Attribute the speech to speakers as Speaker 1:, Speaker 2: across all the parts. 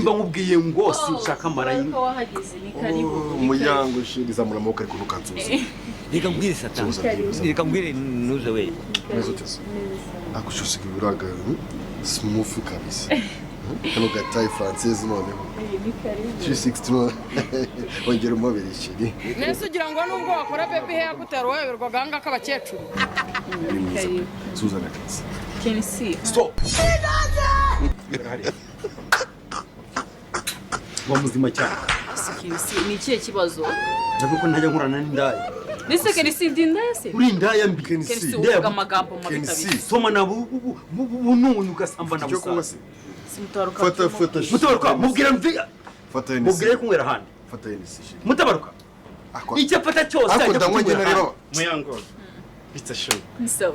Speaker 1: nimba nkubwiye ngo sinshaka marayika
Speaker 2: wahageze ni karibu
Speaker 3: umuryango shiriza muri amaboko ariko ntukansubize
Speaker 4: reka mbwire satani reka mbwire nuze we
Speaker 3: neza utese akushusika ibiraga smooth kabisa kano gatayi française noneho
Speaker 2: ni karibu
Speaker 3: 360 ongera umubiri shiri
Speaker 5: nese ugira ngo nubwo wakora baby hair gutaroherwa ganga k'abakecuru
Speaker 3: Suzana Kensi
Speaker 2: Kensi
Speaker 1: stop wa muzima cyane
Speaker 2: Kensi ni ikihe kibazo
Speaker 1: ndavuga ko ntajya nkurana n'indaya
Speaker 2: nese Kensi ndindaya se
Speaker 1: uri indaya mbi
Speaker 2: Kensi uvuga amagambo mabi kabisa
Speaker 1: soma na bununu ugasambana gusa mutabaruka mubwira mviga
Speaker 3: fata
Speaker 1: mubwire kunywera handi
Speaker 3: fata yenisi shiri
Speaker 1: mutabaruka icyo afata cyose
Speaker 3: ako ndamwenge nareba
Speaker 6: muyango bita show
Speaker 2: so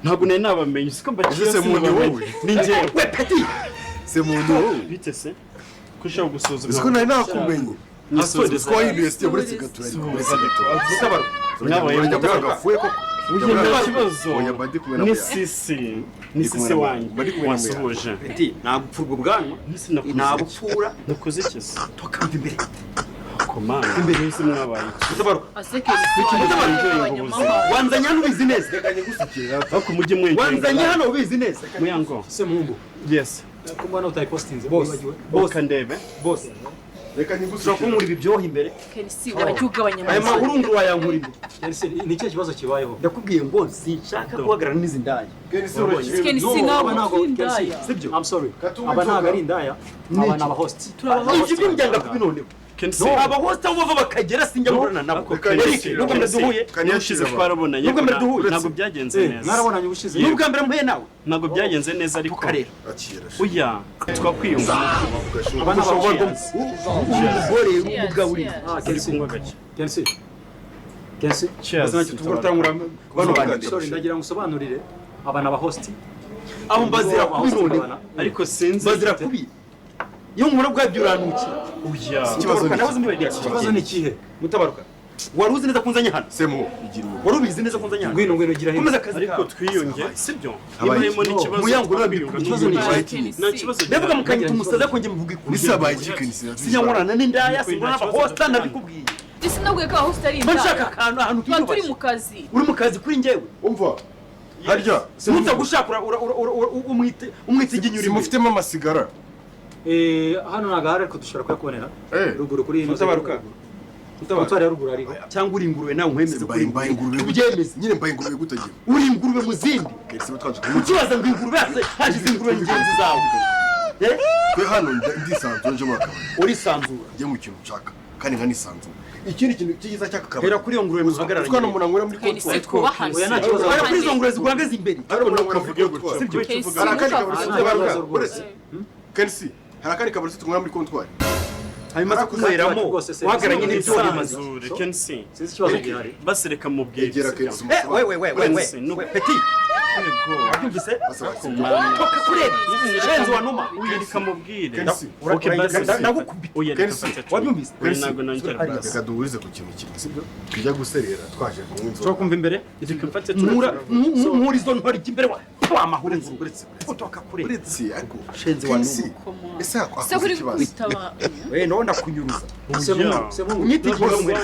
Speaker 6: ntabwo nari nabamenye siko mbagiye
Speaker 3: se muntu wowe
Speaker 6: ni njyewe
Speaker 1: we petit
Speaker 3: se muntu wowe
Speaker 6: bite se kushaka gusuzuma
Speaker 3: siko nari nakumenye
Speaker 6: Nisuzuma.
Speaker 3: siko yibeste muri sigatura
Speaker 1: mutabaruka
Speaker 6: mwabaye
Speaker 3: gafuye ko
Speaker 6: nta kibazo
Speaker 3: oya badi kumena
Speaker 6: ni sisi wanjye wasuhuje
Speaker 1: petit nagupfurwa ubwanwa nagupfura
Speaker 6: nakoze iki se
Speaker 1: toka imbere
Speaker 6: komanda imbere y'isi mwabaye
Speaker 1: mutabaruka
Speaker 2: ase Kensi
Speaker 1: wanzanya hano ubizi neza
Speaker 6: ariko mujye mwenye
Speaker 1: wanzanya hano ubizi neza
Speaker 6: muyango
Speaker 1: se mungu
Speaker 6: yes
Speaker 1: ko mbona utayipostinze
Speaker 6: boss ndebe
Speaker 1: boss
Speaker 3: reka
Speaker 1: ushobora kumura ibi byoho imbere
Speaker 2: Kensi wajya ugabanya
Speaker 1: aya mahurungu wayankura imbere
Speaker 7: ni ikihe kibazo kibayeho
Speaker 1: ndakubwiye ngo sinshaka guhagarara n'izi ndaya
Speaker 2: Kensi ntabwo indaya
Speaker 1: sibyo
Speaker 7: I'm sorry aba ntabwo ari indaya aba ni abahosti
Speaker 1: ibyo by'umuryango kubinone
Speaker 6: Kensi
Speaker 1: abahosta bava bakagera sinjya murana nabo nubwo muraduhuye
Speaker 6: ushize twarabonanye ntabwo byagenze neza
Speaker 7: mwarabonanye ubushize
Speaker 1: nubwo mbere mpuye nawe
Speaker 6: ntabwo byagenze neza ariko
Speaker 1: karera
Speaker 6: uya twakwiyunga
Speaker 7: aba ni abahosti
Speaker 1: umugore umugabo uri
Speaker 6: Kensi kunywa gake
Speaker 7: Kensi Kensi sorry ndagira ngo usobanurire aba ni abahosti
Speaker 1: aho mbazira kubinone
Speaker 6: ariko sinzi
Speaker 1: mbazira kubi iyo nkura bwabyo uranukira
Speaker 6: uya
Speaker 7: ikibazo ni ikihe
Speaker 1: mutabaruka wari uzi neza kunzanya hano
Speaker 3: semo igira
Speaker 1: wari ubizi neza kunzanya hano
Speaker 7: ngwino gira hino
Speaker 1: komeza akazi
Speaker 6: ariko twiyunge sibyo niba harimo n'ikibazo
Speaker 1: muyango
Speaker 7: ikibazo ni
Speaker 6: nta kibazo
Speaker 1: ndavuga mukanyita umusaza ko njye muvuga ikuri
Speaker 3: nisabaye Kensi
Speaker 1: sinya nkorana n'indaya sinkora n'abahosta nabikubwiye
Speaker 2: isi nabwiye ko abahosta ari
Speaker 1: mba nshaka
Speaker 2: indaya
Speaker 1: akantu ahantu
Speaker 2: tuba turi
Speaker 1: twiyubashye
Speaker 2: mu kazi
Speaker 1: uri mu kazi kuri njyewe
Speaker 3: umva harya
Speaker 1: muza gushaka umwita iginyura
Speaker 3: simufitemo amasigara
Speaker 7: hano ntabwo ahari ariko dushobora kuyakubonera ruguru kuri ino
Speaker 1: mutabaruka
Speaker 7: mutwari ya ruguru ariho
Speaker 1: cyangwa uri ingurube nawe nkwemeze ko
Speaker 3: mbaye ingurube
Speaker 1: ubyemeze
Speaker 3: nyine mbaye ingurube gutagira
Speaker 1: uri ingurube mu zindi
Speaker 3: Kensi batwaje
Speaker 1: ukibaza ngo ingurube hashize ingurube ngenzi zawe
Speaker 3: twe hano ndisanzura nje muri akabari
Speaker 1: urisanzura
Speaker 3: njye mu kintu nshaka kandi nkanisanzura ikindi kintu cyiza cy'aka kabari
Speaker 1: hera kuri iyo ngurube muhagarara
Speaker 3: twana umuntu anywera muri
Speaker 2: Kensi
Speaker 3: kontwari
Speaker 2: twubahane
Speaker 7: oya nta kibazo
Speaker 1: hera kuri izo ngurube ziguhagaze imbere
Speaker 3: ariko ntukavuge gutya
Speaker 1: sibyo
Speaker 2: Kensi
Speaker 3: hari akandi kabari
Speaker 2: ntukavuge.
Speaker 3: se uretse Kensi hari akandi kabari se tunywera muri kontwari
Speaker 1: hanyuma kunyweramo uhagararanye n'ibyo wari umaze
Speaker 6: Kensi
Speaker 7: sinzi ikibazo gihari
Speaker 6: basereka mu bwire
Speaker 3: egera Kensi
Speaker 1: petit wabyumvise toka kureba shenzi wa numa
Speaker 6: uyereka mu bwire
Speaker 3: Kensi
Speaker 1: nagukubita wabyumvise
Speaker 6: ntabwo nongera
Speaker 3: reka duhurize ku kintu kimwe sibyo tujya guserera twaje kunywa inzoga
Speaker 1: ushobora kumva imbere
Speaker 6: reka mfate
Speaker 1: muri izo ntori imbere wamahure uretse toka kureba
Speaker 3: uretse ariko
Speaker 1: shenzi wa
Speaker 3: Kensi
Speaker 1: numa
Speaker 3: ese
Speaker 2: se
Speaker 3: akoze
Speaker 2: uri
Speaker 3: ikibazo
Speaker 2: kwitaba
Speaker 1: nawe ndakunyuruza
Speaker 7: semungu
Speaker 1: unyita igihe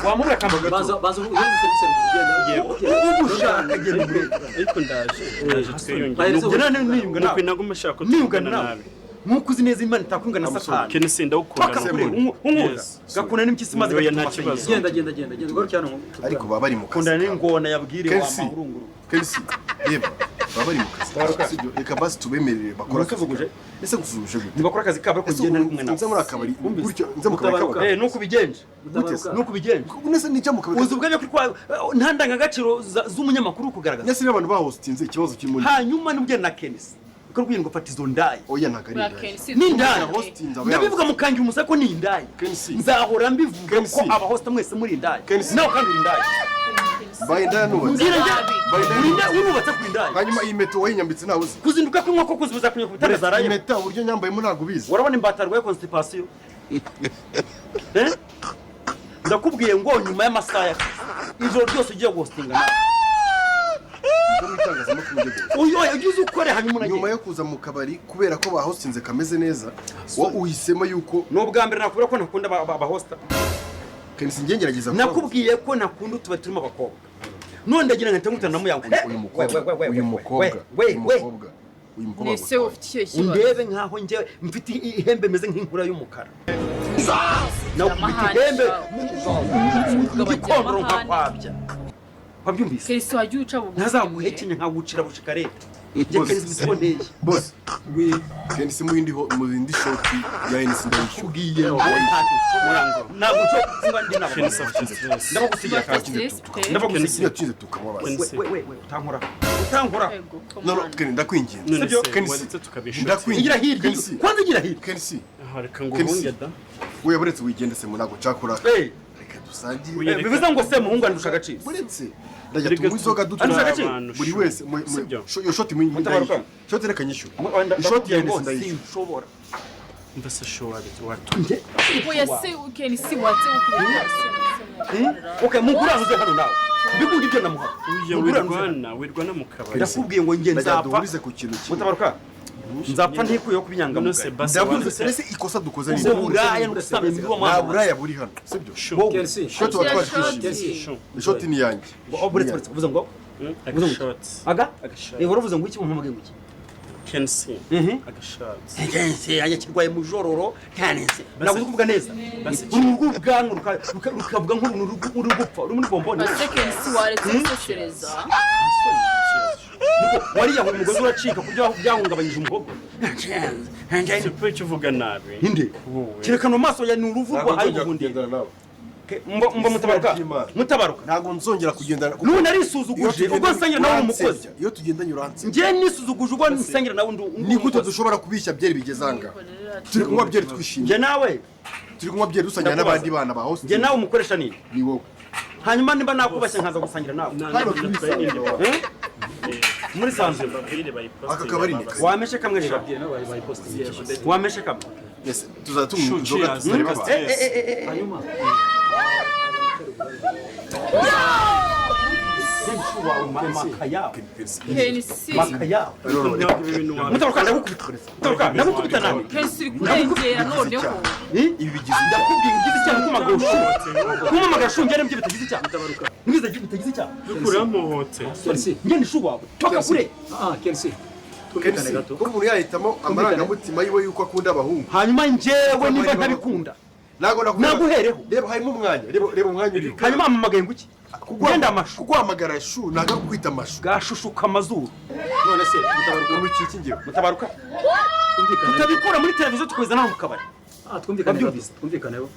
Speaker 1: wamubura akamaro gato
Speaker 7: baza uzenze serivisi
Speaker 1: ubu ushaka genda urebe
Speaker 6: ariko ndaje twiyunge
Speaker 1: niyunga nawe
Speaker 6: ntabwo mushaka
Speaker 1: niyunga
Speaker 6: tuvugana
Speaker 1: nawe
Speaker 6: nabi
Speaker 1: nk'uko uzi neza imana itakwunga na satani
Speaker 6: Kensi ndawukunda
Speaker 1: unkunda gakunda n'impyisi maze
Speaker 6: oya nta kibazo
Speaker 7: genda ugaruke hano
Speaker 3: ariko baba bari mu kazi
Speaker 1: kundana n'ingona yabwire wa
Speaker 3: Kensi.
Speaker 1: mahurunguru
Speaker 3: Kensi reba baba bari mu kazi sibyo reka basi tubemerere bakora akazi
Speaker 1: Uratuvuguje?
Speaker 3: kabo. ese gusubije gute
Speaker 1: ntibakora akazi kabo ariko ngenda n'umwe
Speaker 3: nze muri
Speaker 1: nawe
Speaker 3: akabari gutyo nze mu kabari k'abagabo
Speaker 1: nuko ubigenje
Speaker 7: Mutabaruka.
Speaker 1: nuko ubigenje
Speaker 3: nese nicyo mu kabari
Speaker 1: uzi ubwabyo kuri kwa nta ndangagaciro z'umunyamakuru kugaragaza
Speaker 3: nese abantu bahostinze ikibazo kirimo
Speaker 1: hanyuma n'ubugeni na Kenisi uko rwiyunga fata izo ndayi
Speaker 3: oya ntago ari
Speaker 2: Bwa
Speaker 3: indaya
Speaker 2: Kensi
Speaker 1: ni indaya
Speaker 3: hostinze aba
Speaker 1: ndabivuga mukangira umusa ko ni indaya
Speaker 3: Kensi.
Speaker 1: nzahora mbivuga
Speaker 3: Kensi.
Speaker 1: ko abahosta mwese muri indaya
Speaker 3: Kensi.
Speaker 1: nawe kandi uri indaya
Speaker 3: baye indaya nubatse
Speaker 1: mbwira njye
Speaker 3: Baye
Speaker 1: uri indaya urubatse ku indaya
Speaker 3: hanyuma iyi meto wayinyambitse nawe uzi
Speaker 1: kuzinduka kw'inkoko kuzibuza kunywa ku bitanda zaraye
Speaker 3: impeta uburyo nyambayemo ntabwo ubizi
Speaker 1: urabona imbata rwaye constipation ndakubwiye ngo nyuma y'amasaha y'akazi ijoro ryose ugiye guhostinga nawe
Speaker 3: ko mu itangazamakuru ndego
Speaker 1: uyu yagize ukore hanyuma unagiye
Speaker 3: nyuma yo kuza mu kabari kubera ko bahostinze kameze neza wo uhisemo yuko
Speaker 1: n'ubwa mbere nakubwira ko nakunda abahosta
Speaker 3: Kensi ngengerageza
Speaker 1: nakubwiye ko nakunda tuba turimo abakobwa none ndagira ngo ntangutana namuyango
Speaker 3: uyu mukobwa
Speaker 2: Nese ufite icyo kibazo.
Speaker 1: undebe nkaho njye mfite ihembe meze nk'inkura y'umukara nakubita ihembe igikondoro nkakwabya wabyumvise
Speaker 2: Kelisi wagiye uca bugufi.
Speaker 1: ntazaguhekenya nkagucira bushikare njye Kensi bisiboneye
Speaker 3: boss Kensi mu yindi shoti ya NC ndayishugiye
Speaker 1: ntabwo cyo kuba ndi nabo
Speaker 6: Kensi afite stress.
Speaker 1: ndabagusigira
Speaker 3: Kensi yatinze tukamubaza
Speaker 1: utankora
Speaker 2: Ego, come
Speaker 3: no
Speaker 2: on.
Speaker 3: Kensi ndakwinginze
Speaker 6: None
Speaker 1: Sibyo?
Speaker 6: se
Speaker 3: Kensi.
Speaker 6: wadutse tukabisha
Speaker 1: igira hirya
Speaker 3: Kensi.
Speaker 1: kwanza igira hirya
Speaker 3: Kensi
Speaker 6: reka ngo uhunge da
Speaker 3: we buretse wigende se munago cakora
Speaker 1: eh
Speaker 3: reka dusangire
Speaker 1: bivuze ngo se muhungu andusha agaciro
Speaker 3: buretse ndajya tumuizoga
Speaker 1: Andusha
Speaker 3: dutura
Speaker 1: agaciro
Speaker 3: buri wese
Speaker 6: Sibyo?
Speaker 3: yo shoti mu
Speaker 1: Mutabaruka.
Speaker 3: shoti reka nyishyura ishoti ya NC ndayishyura
Speaker 1: sinshobora
Speaker 6: mva se showari
Speaker 2: Oya se Kelisi watse ukubita.
Speaker 1: okay muguranuze hano nawe mbikundi ibyo namuha
Speaker 6: uya wirwana mu kabari
Speaker 1: ndakubwiye ngo nge
Speaker 3: ndajya
Speaker 1: nzapfa
Speaker 3: duhurize ku kintu kimwe
Speaker 1: mutabaruka nzapfa ntikuyeho kubinyanga
Speaker 6: none se basi
Speaker 3: ndavuze
Speaker 6: wadutse
Speaker 3: serese ikosa dukoze
Speaker 1: ubwo buraya no gusaba imiruwa
Speaker 3: nta
Speaker 1: mwana
Speaker 3: buraya buri hano sibyo
Speaker 7: Kensi.
Speaker 3: shoti wa twashishije
Speaker 7: Kensi.
Speaker 3: ishoti ni yanjye
Speaker 1: buretse uvuze ngo
Speaker 6: agashoti
Speaker 1: aga
Speaker 6: agashoti
Speaker 1: uravuze ngo iki mu mpamage ngo iki
Speaker 6: Kensi agashoti
Speaker 1: Kensi yakirwaye mu jororo kanense navuze kuvuga neza urugo bwangu rukavuga nk'uruntu rugupfa uri muri bombone
Speaker 2: Ase Kelisi waretse gusesereza.
Speaker 1: wariya ngo umugozi uracika kubyo byahungabanyije umuhogo
Speaker 6: Sipo icyo uvuga nabi
Speaker 1: inde
Speaker 6: wowe
Speaker 1: kirekano maso ya nuruvu rwa hari ubundi mba mutabaruka
Speaker 3: ntabwo nzongera kugendana
Speaker 1: none arisuzuguje ubwo nsangira nawe umukozi
Speaker 3: iyo tugendanye uranse
Speaker 1: njye nisuzuguje ubwo nsangira nawe
Speaker 3: ni gute dushobora kubishya byeri bigezanga turi kunywa byeri twishimye
Speaker 1: njye nawe
Speaker 3: turi kunywa byeri dusangira n'abandi bana ba host
Speaker 1: njye nawe umukoresha nini
Speaker 3: ni wowe
Speaker 1: hanyuma nimba nakubashye nkaza gusangira nawe muri sanze
Speaker 3: aka kabari ni
Speaker 1: wameshe kamwe sha wameshe kamwe
Speaker 3: yes tuzatumwa inzoga tutari baba
Speaker 7: Hanyuma.
Speaker 2: Kelisi.
Speaker 1: mutabaruka ndagukubita nawe
Speaker 2: Kelisi uri kurengera noneho.
Speaker 3: ibi bigize
Speaker 1: ndakubwiye ugize icyaha kumagushu kumamagara ngere mbye bitagize icyaha ngize bitagize icyaha
Speaker 6: uramuhote
Speaker 7: Kensi.
Speaker 1: njye ni shuwa toka kure
Speaker 7: Kensi. Tumvikane
Speaker 3: Kensi
Speaker 7: gato.
Speaker 3: ko umuntu yahitamo amarangamutima yiwe yuko akunda abahungu
Speaker 1: hanyuma njyewe nimba ntabikunda
Speaker 3: ntabwo
Speaker 1: naguhereho
Speaker 3: reba harimo umwanya reba umwanya uri
Speaker 1: hanyuma amamagaye ngo iki genda amashu
Speaker 3: kuguhamagara shu ntabwo ari kwita amashu
Speaker 1: gashushuka amazuru
Speaker 3: none se mutabaruka mu iki ngewe
Speaker 1: mutabaruka tutabikura muri televiziyo tukoza naho mu kabari
Speaker 7: Twumvikane gato. Twumvikaneho.